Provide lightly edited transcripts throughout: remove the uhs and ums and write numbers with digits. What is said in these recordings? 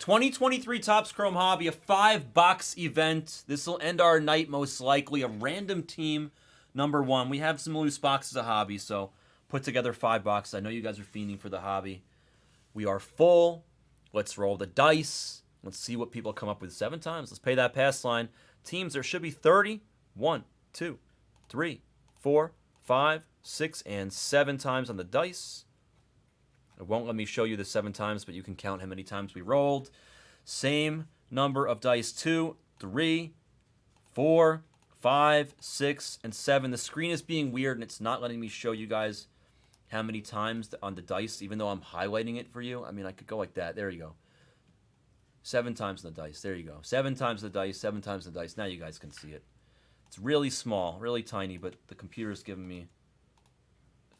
2023 Topps Chrome Hobby, a 5-box event. This will end our night most likely. A random team, number 1. We have some loose boxes of Hobby, so put together 5 boxes. I know you guys are fiending for the Hobby. We are full. Let's roll the dice. Let's see what people come up with 7 times. Let's pay that pass line. Teams, there should be 30. 1, 2, 3, 4, 5, 6, and 7 times on the dice. It won't let me show you the 7 times, but you can count how many times we rolled. Same number of dice, 2, 3, 4, 5, 6, and 7. The screen is being weird, and it's not letting me show you guys how many times on the dice, even though I'm highlighting it for you. I mean, I could go like that. There you go. 7 times on the dice. There you go. 7 times the dice, 7 times the dice. Now you guys can see it. It's really small, really tiny, but the computer's giving me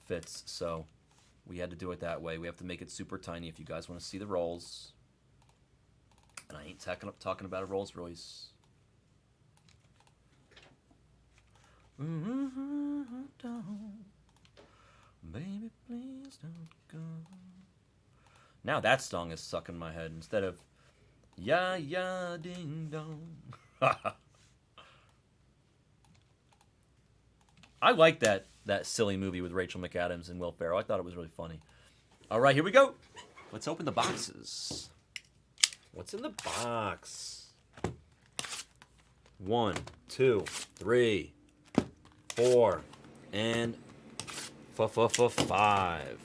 fits, so we had to do it that way. We have to make it super tiny if you guys want to see the rolls. And I ain't talking about a Rolls Royce. Baby, please don't go. Now that song is stuck in my head instead of ya ya ding dong. I like that silly movie with Rachel McAdams and Will Ferrell. I thought it was really funny. All right, here we go. Let's open the boxes. What's in the box? 1, 2, 3, 4, and 5.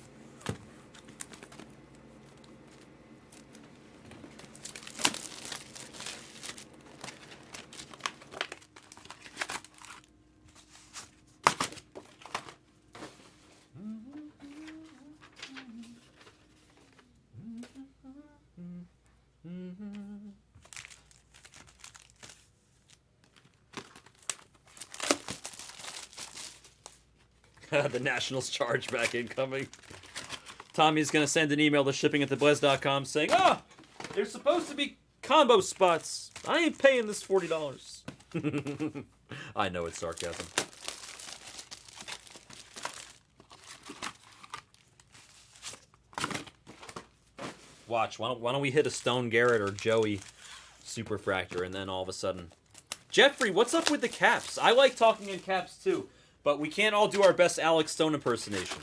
The Nationals chargeback incoming. Tommy's going to send an email to shipping@theblez.com saying, there's supposed to be combo spots. I ain't paying this $40. I know it's sarcasm. Watch, why don't we hit a Stone Garrett or Joey Superfractor, and then all of a sudden... Jeffrey, what's up with the caps? I like talking in caps too, but we can't all do our best Alex Stone impersonation.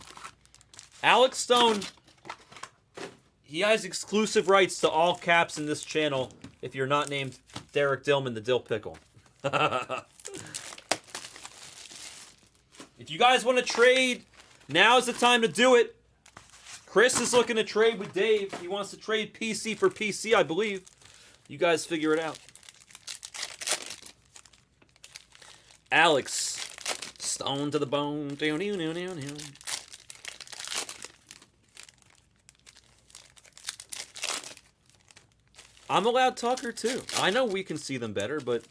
Alex Stone, he has exclusive rights to all caps in this channel if you're not named Derek Dillman, the Dill Pickle. If you guys want to trade, now's the time to do it. Chris is looking to trade with Dave. He wants to trade PC for PC, I believe. You guys figure it out. Alex, Stone to the bone. I'm allowed Tucker too. I know we can see them better, but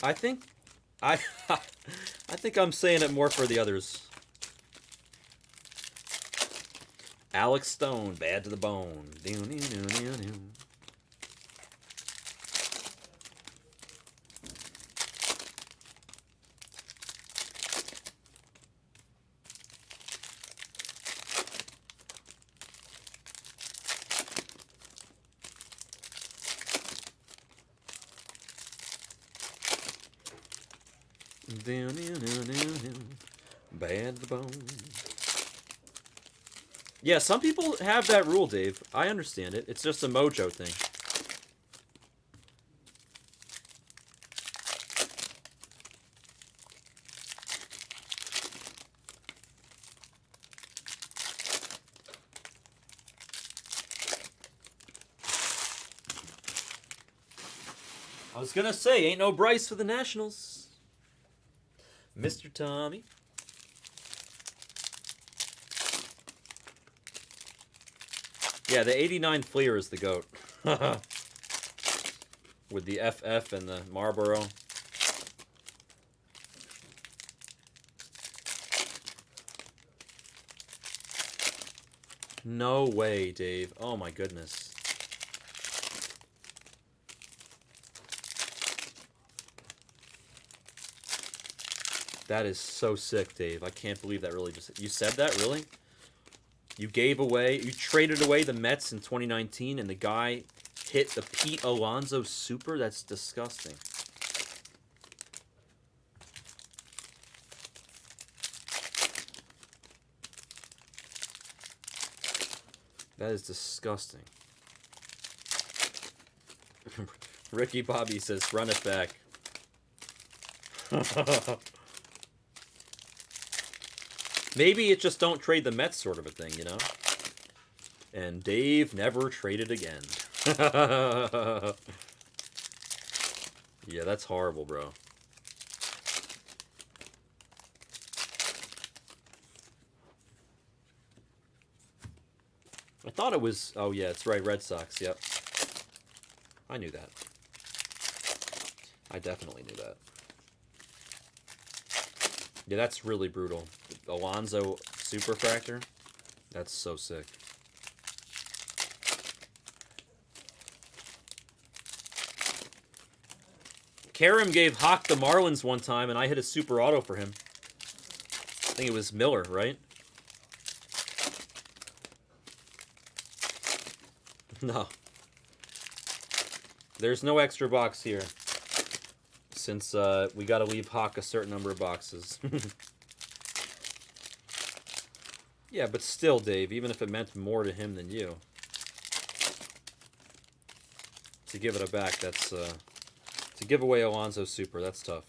I think I think I'm saying it more for the others. Alex Stone, bad to the bone. Bad to the bone. Yeah, some people have that rule, Dave. I understand it. It's just a mojo thing. I was gonna say, ain't no Bryce for the Nationals. Mr. Tommy. Yeah, the 89 Fleer is the GOAT. With the FF and the Marlboro. No way, Dave. Oh my goodness. That is so sick, Dave. I can't believe that really just... You said that, really? You gave away... You traded away the Mets in 2019, and the guy hit the Pete Alonso Super? That's disgusting. That is disgusting. Ricky Bobby says, run it back. Maybe it just don't trade the Mets sort of a thing, you know? And Dave never traded again. Yeah, that's horrible, bro. I thought it was... Oh, yeah, it's right. Red Sox, yep. I knew that. I definitely knew that. Yeah, that's really brutal. Alonso Superfractor? That's so sick. Karam gave Hawk the Marlins one time, and I hit a super auto for him. I think it was Miller, right? No. There's no extra box here. Since we got to leave Hawk a certain number of boxes. Yeah, but still, Dave, even if it meant more to him than you. To give it back, that's... to give away Alonso Super, that's tough.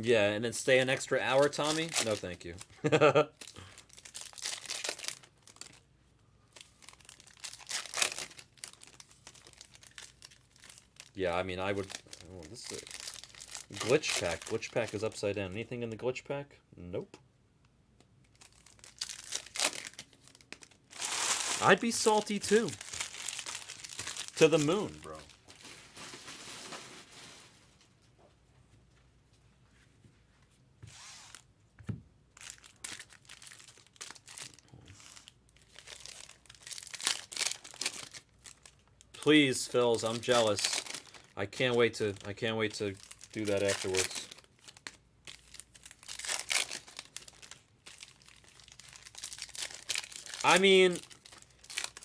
Yeah, and then stay an extra hour, Tommy? No, thank you. Yeah, I mean, I would... Oh, this is a glitch pack. Glitch pack is upside down. Anything in the glitch pack? Nope. I'd be salty, too. To the moon, bro. Please, Phils, I'm jealous. I can't wait to do that afterwards. I mean,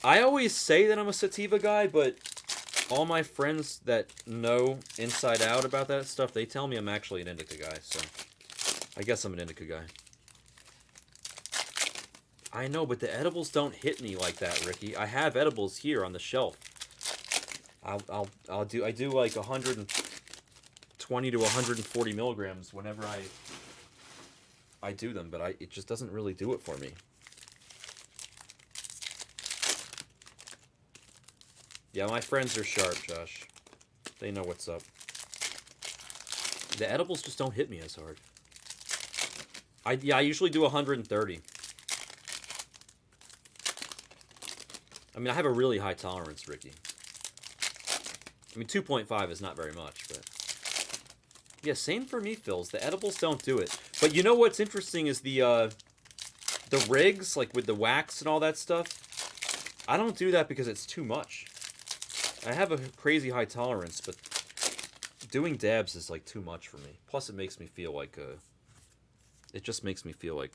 I always say that I'm a sativa guy, but all my friends that know inside out about that stuff, they tell me I'm actually an indica guy, so I guess I'm an indica guy. I know, but the edibles don't hit me like that, Ricky. I have edibles here on the shelf. I do like 120 to 140 milligrams whenever I do them, but it just doesn't really do it for me. Yeah, my friends are sharp, Josh. They know what's up. The edibles just don't hit me as hard. I usually do 130. I mean, I have a really high tolerance, Ricky. I mean, 2.5 is not very much, but... Yeah, same for me, Phils. The edibles don't do it. But you know what's interesting is the rigs, like with the wax and all that stuff. I don't do that because it's too much. I have a crazy high tolerance, but doing dabs is, like, too much for me. Plus, it makes me feel like, it just makes me feel like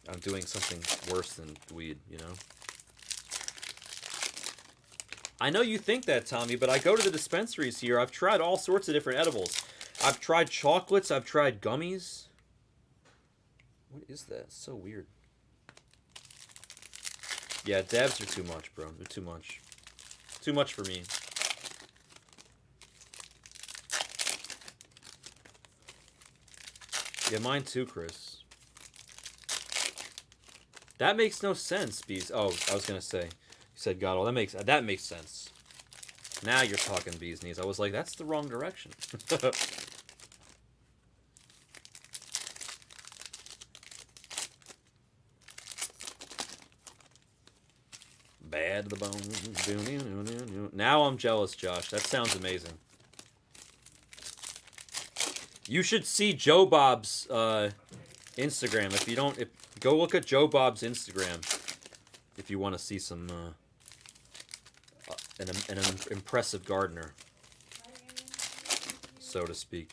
I'm doing something worse than weed, you know? I know you think that, Tommy, but I go to the dispensaries here. I've tried all sorts of different edibles. I've tried chocolates. I've tried gummies. What is that? It's so weird. Yeah, dabs are too much, bro. They're too much. Too much for me. Yeah, mine too, Chris. That makes no sense, Bees. Oh, I was gonna say. You said God, oh, that makes sense. Now you're talking bees knees. I was like, that's the wrong direction. Bad the bone. Now I'm jealous, Josh. That sounds amazing. You should see Joe Bob's Instagram. If you don't, go look at Joe Bob's Instagram if you want to see some an impressive gardener, so to speak.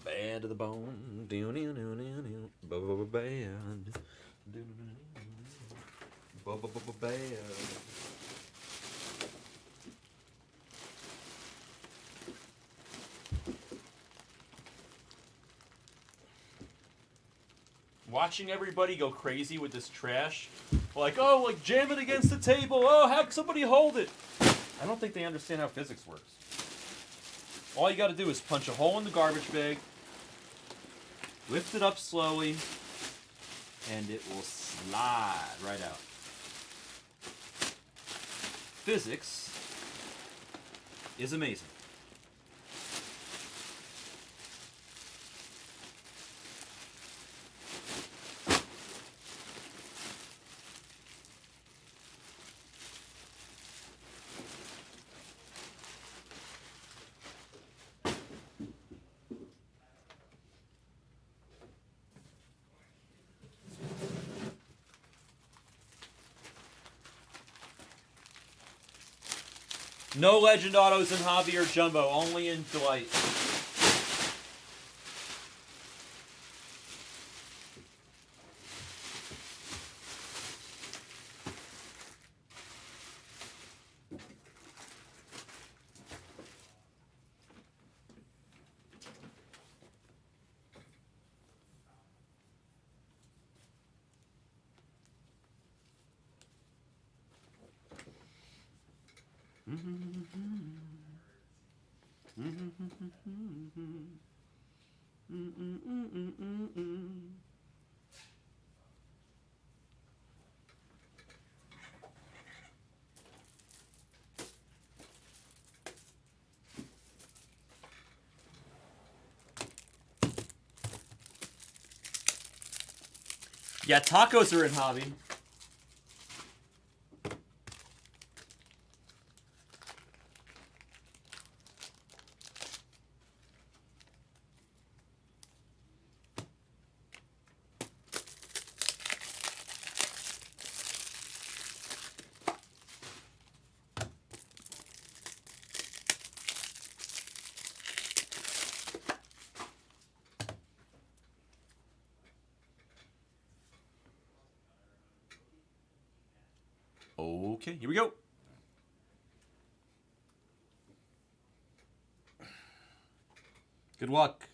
Bad to the bone, bad, bad. Watching everybody go crazy with this trash, like, oh, like jam it against the table. Oh, have somebody hold it. I don't think they understand how physics works. All you got to do is punch a hole in the garbage bag, lift it up slowly, and it will slide right out. Physics is amazing. No legend autos in hobby or jumbo, only in delight. Yeah, tacos are in hobby. Okay, here we go. Good luck.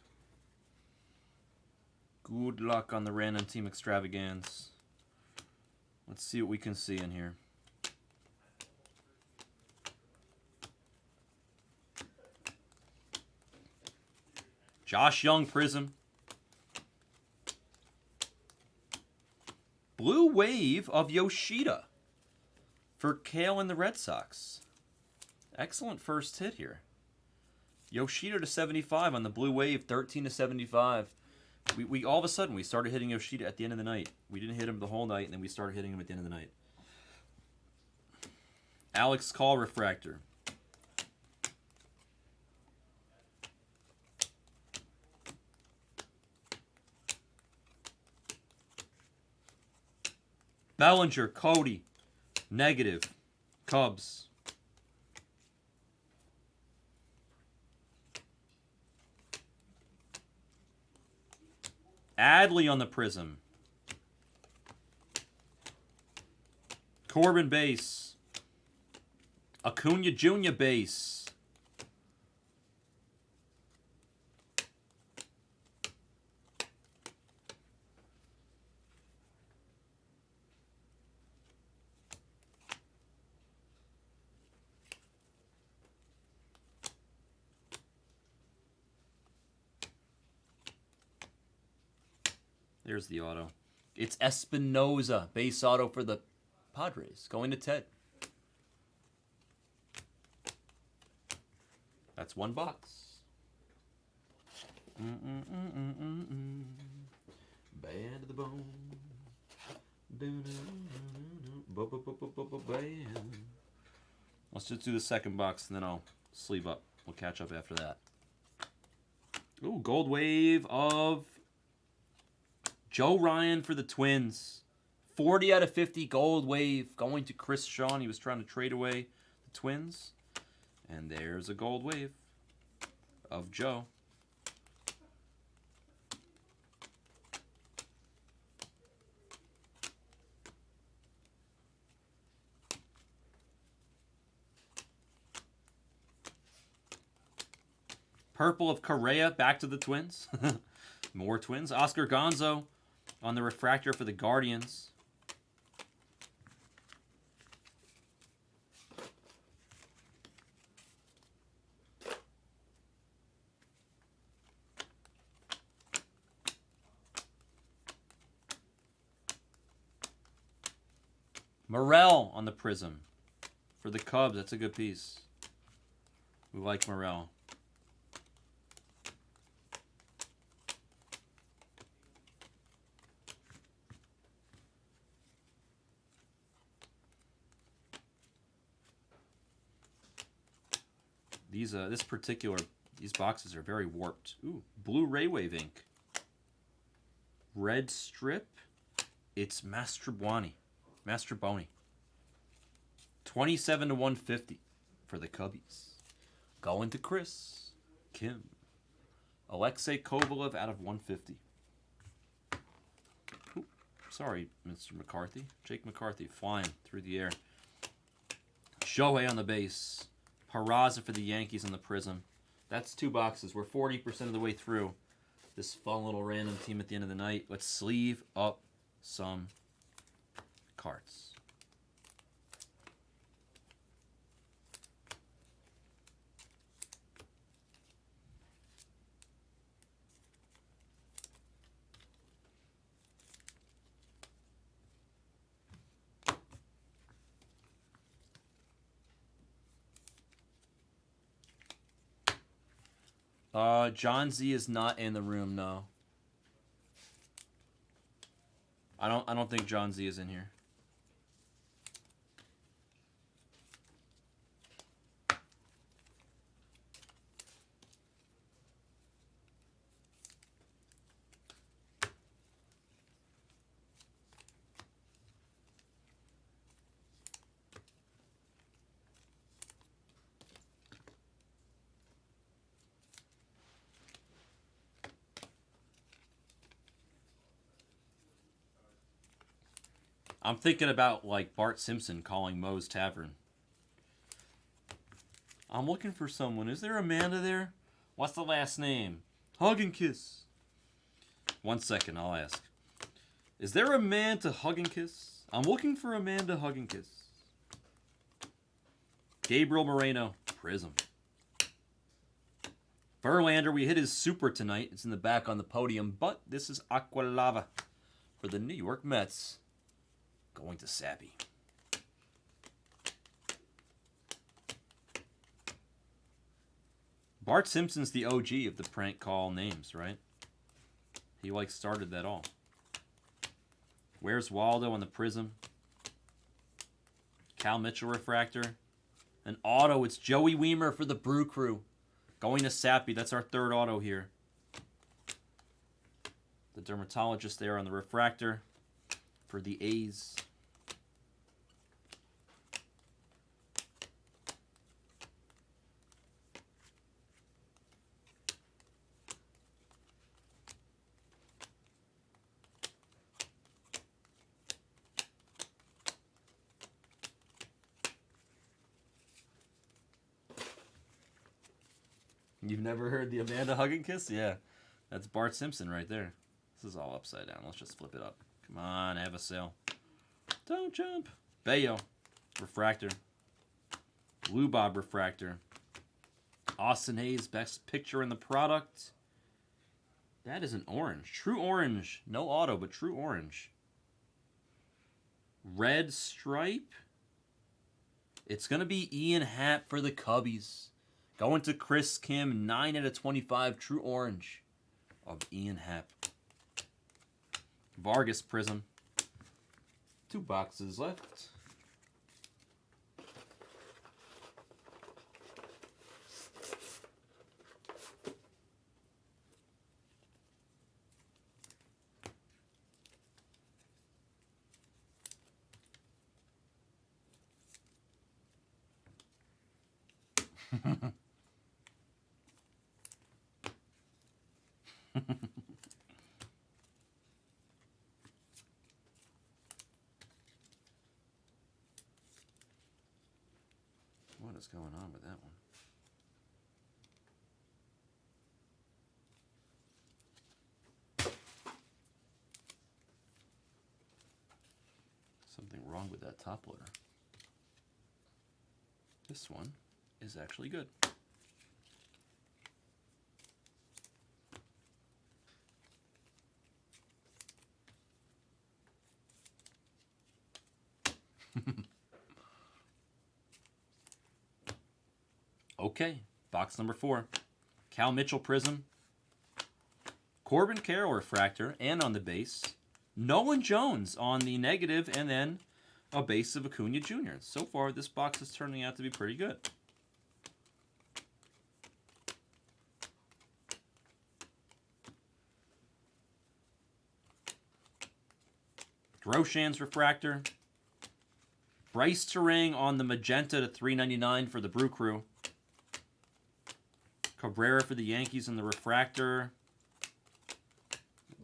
Good luck on the random team extravaganza. Let's see what we can see in here. Josh Young Prism. Blue Wave of Yoshida for Kale and the Red Sox. Excellent first hit here. Yoshida to 75 on the Blue Wave, 13 to 75. We all of a sudden we started hitting Yoshida at the end of the night. We didn't hit him the whole night, and then we started hitting him at the end of the night. Alex Call Refractor. Bellinger, Cody, negative, Cubs. Adley on the Prism. Corbin base. Acuna Jr. base. There's the auto. It's Espinoza, base auto for the Padres, going to Ted. That's $1. Bad to the bone. Let's just do the second box, and then I'll sleeve up. We'll catch up after that. Ooh, gold wave of Joe Ryan for the Twins. 40 out of 50 gold wave going to Chris Sean. He was trying to trade away the Twins. And there's a gold wave of Joe. Purple of Correa, back to the Twins. More Twins. Oscar Gonzo on the refractor for the Guardians. Morel on the Prism for the Cubs. That's a good piece. We like Morel. These boxes are very warped. Ooh, blue Ray Wave ink. Red strip. It's Mastrobuoni. 27 to 150 for the Cubbies. Going to Chris Kim. Alexei Kovalev out of 150. Ooh, sorry, Mr. McCarthy. Jake McCarthy flying through the air. Shohei on the base. Peraza for the Yankees on the Prism. That's 2 boxes. We're 40% of the way through this fun little random team at the end of the night. Let's sleeve up some cards. John Z is not in the room, no. I don't think John Z is in here. I'm thinking about like Bart Simpson calling Moe's Tavern. I'm looking for someone. Is there Amanda there? What's the last name? Hug and kiss. 1 second, I'll ask. Is there a man to hug and kiss? I'm looking for a man to hug and kiss. Gabriel Moreno, Prism. Verlander, we hit his super tonight. It's in the back on the podium, but this is Aqualava for the New York Mets. Going to Sappy. Bart Simpson's the OG of the prank call names, right? He started that all. Where's Waldo on the Prism? Cal Mitchell refractor. An auto, it's Joey Weimer for the Brew Crew. Going to Sappy, that's our 3rd auto here. The dermatologist there on the refractor for the A's. You've never heard the Amanda Hug and Kiss? Yeah, that's Bart Simpson right there. This is all upside down. Let's just flip it up. Come on, have a sale. Don't jump. Bayo, refractor. Blue Bob refractor. Austin Hayes, best picture in the product. That is an orange. True orange. No auto, but true orange. Red stripe. It's going to be Ian Happ for the Cubbies. Going to Chris Kim, 9 out of 25, true orange of Ian Happ. Vargas Prism. 2 boxes left. What is going on with that one? Something wrong with that top loader. This one is actually good. Okay, box number 4. Cal Mitchell Prism. Corbin Carroll Refractor, and on the base, Nolan Jones on the negative, and then a base of Acuna Jr. So far, this box is turning out to be pretty good. Groshan's Refractor. Bryce Terang on the magenta to 399 for the Brew Crew. Cabrera for the Yankees in the Refractor.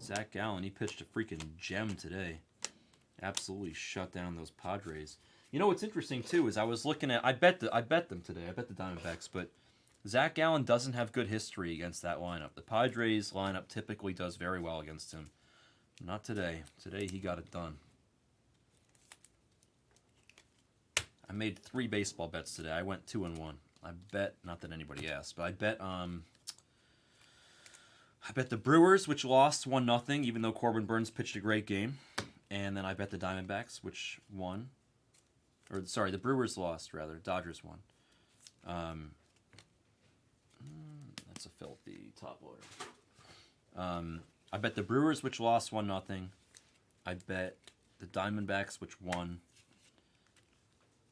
Zach Gallen, he pitched a freaking gem today. Absolutely shut down those Padres. You know what's interesting too is I was looking at I bet them today. I bet the Diamondbacks, but Zach Gallen doesn't have good history against that lineup. The Padres lineup typically does very well against him. Not today. Today he got it done. I made 3 baseball bets today. I went 2-1. I bet, not that anybody asked, but I bet the Brewers, which lost 1-0, even though Corbin Burns pitched a great game. And then I bet the Diamondbacks, which won. Or, sorry, the Brewers lost, rather. Dodgers won. That's a filthy top loader. I bet the Brewers, which lost 1-0. I bet the Diamondbacks, which won.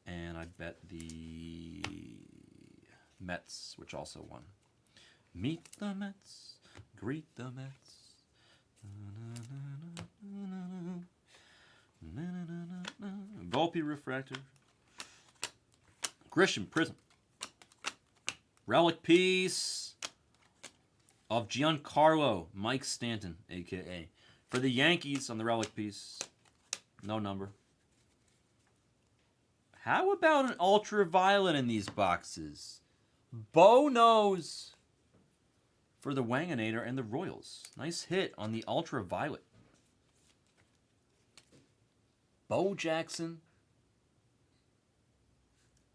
And I bet the Mets, which also won. Meet the Mets, greet the Mets. Volpe Refractor. Grisham Prism. Relic piece of Giancarlo Mike Stanton, a.k.a. For the Yankees on the relic piece. No number. How about an ultraviolet in these boxes? Bo knows for the Wanganator and the Royals. Nice hit on the ultraviolet. Bo Jackson.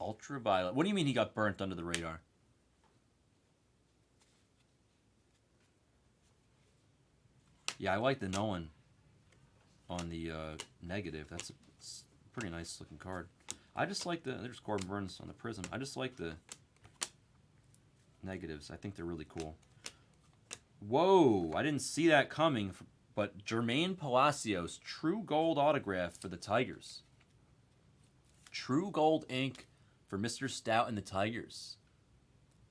Ultraviolet. What do you mean he got burnt under the radar? Yeah, I like the Nolan on the negative. That's a pretty nice looking card. I just like there's Corbin Burns on the Prism. I just like the negatives. I think they're really cool. Whoa, I didn't see that coming, but Jermaine Palacios, True Gold autograph for the Tigers. True Gold ink for Mr. Stout and the Tigers.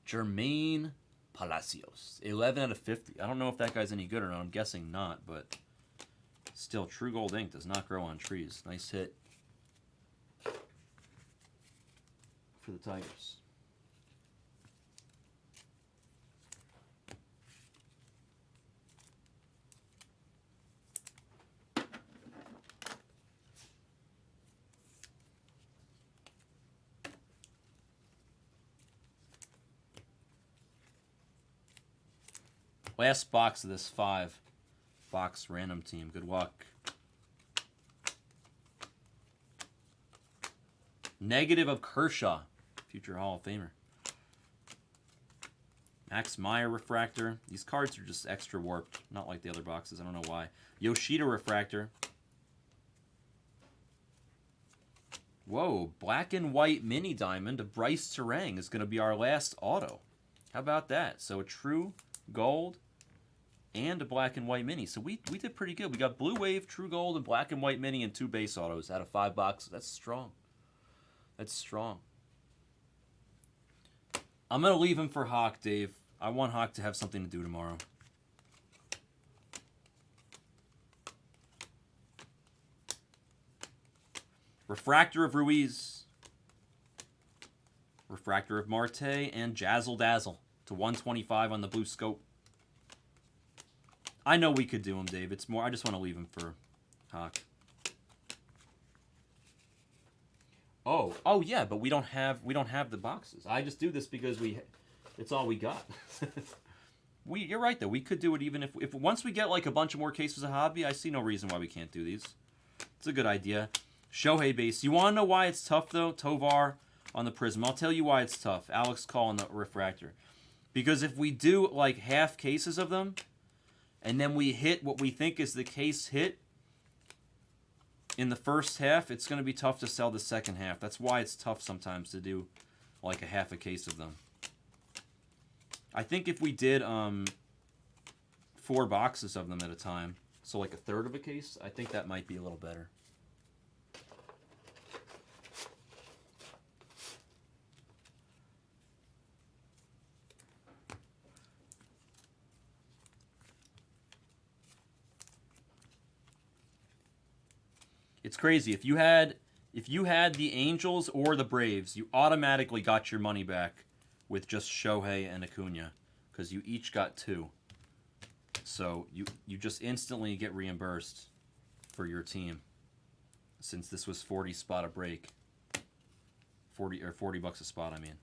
Jermaine Palacios, 11 out of 50. I don't know if that guy's any good or not. I'm guessing not, but still, True Gold ink does not grow on trees. Nice hit for the Tigers. Last box of this 5-box random team. Good luck. Negative of Kershaw, future Hall of Famer. Max Meyer Refractor. These cards are just extra warped, not like the other boxes. I don't know why. Yoshida Refractor. Whoa, black and white mini diamond of Bryce Terang is going to be our last auto. How about that? So a True Gold and a black and white mini. So we did pretty good. We got Blue Wave, True Gold, and black and white mini, and 2 base autos out of 5 boxes. That's strong. That's strong. I'm going to leave him for Hawk, Dave. I want Hawk to have something to do tomorrow. Refractor of Ruiz. Refractor of Marte, and Jazzle Dazzle to 125 on the blue scope. I know we could do him, Dave. It's more, I just want to leave him for Hawk. Oh yeah, but we don't have the boxes. I just do this because it's all we got. You're right though. We could do it even if once we get like a bunch of more cases of hobby. I see no reason why we can't do these. It's a good idea. Shohei base. You want to know why it's tough though? Tovar on the Prism. I'll tell you why it's tough. Alex Call on the Refractor. Because if we do like half cases of them, and then we hit what we think is the case hit in the first half, it's going to be tough to sell the second half. That's why it's tough sometimes to do like a half a case of them. I think if we did 4 boxes of them at a time, so like a third of a case, I think that might be a little better. It's crazy. If you had the Angels or the Braves, you automatically got your money back with just Shohei and Acuna because you each got 2. So you just instantly get reimbursed for your team since this was 40 spot a break. 40 bucks a spot, I mean.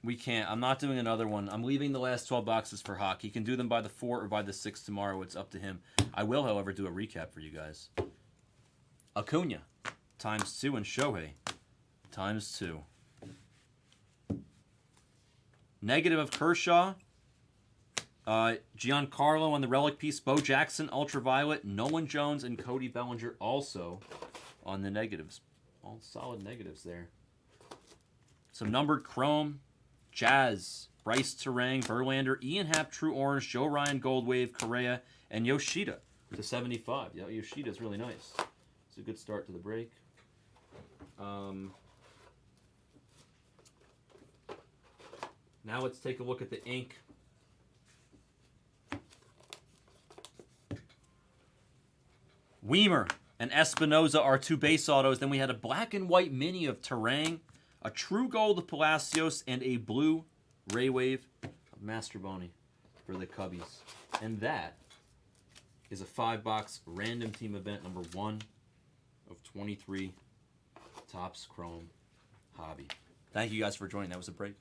We can't. I'm not doing another one. I'm leaving the last 12 boxes for Hawk. He can do them by the 4 or by the 6 tomorrow. It's up to him. I will, however, do a recap for you guys. Acuna ×2 and Shohei ×2. Negative of Kershaw. Giancarlo on the relic piece. Bo Jackson, Ultraviolet. Nolan Jones and Cody Bellinger also on the negatives. All solid negatives there. Some numbered chrome. Jazz, Bryce Terang, Verlander, Ian Happ, True Orange, Joe Ryan, Gold Wave, Correa, and Yoshida /75. Yeah, Yoshida's really nice. It's a good start to the break. Now let's take a look at the ink. Weimer and Espinoza are 2 base autos. Then we had a black and white mini of Terang, a True Gold of Palacios, and a blue Ray Wave of Masterboni for the Cubbies. And that is a 5-box random team event number 1 of 23 Topps Chrome Hobby. Thank you guys for joining. That was a break.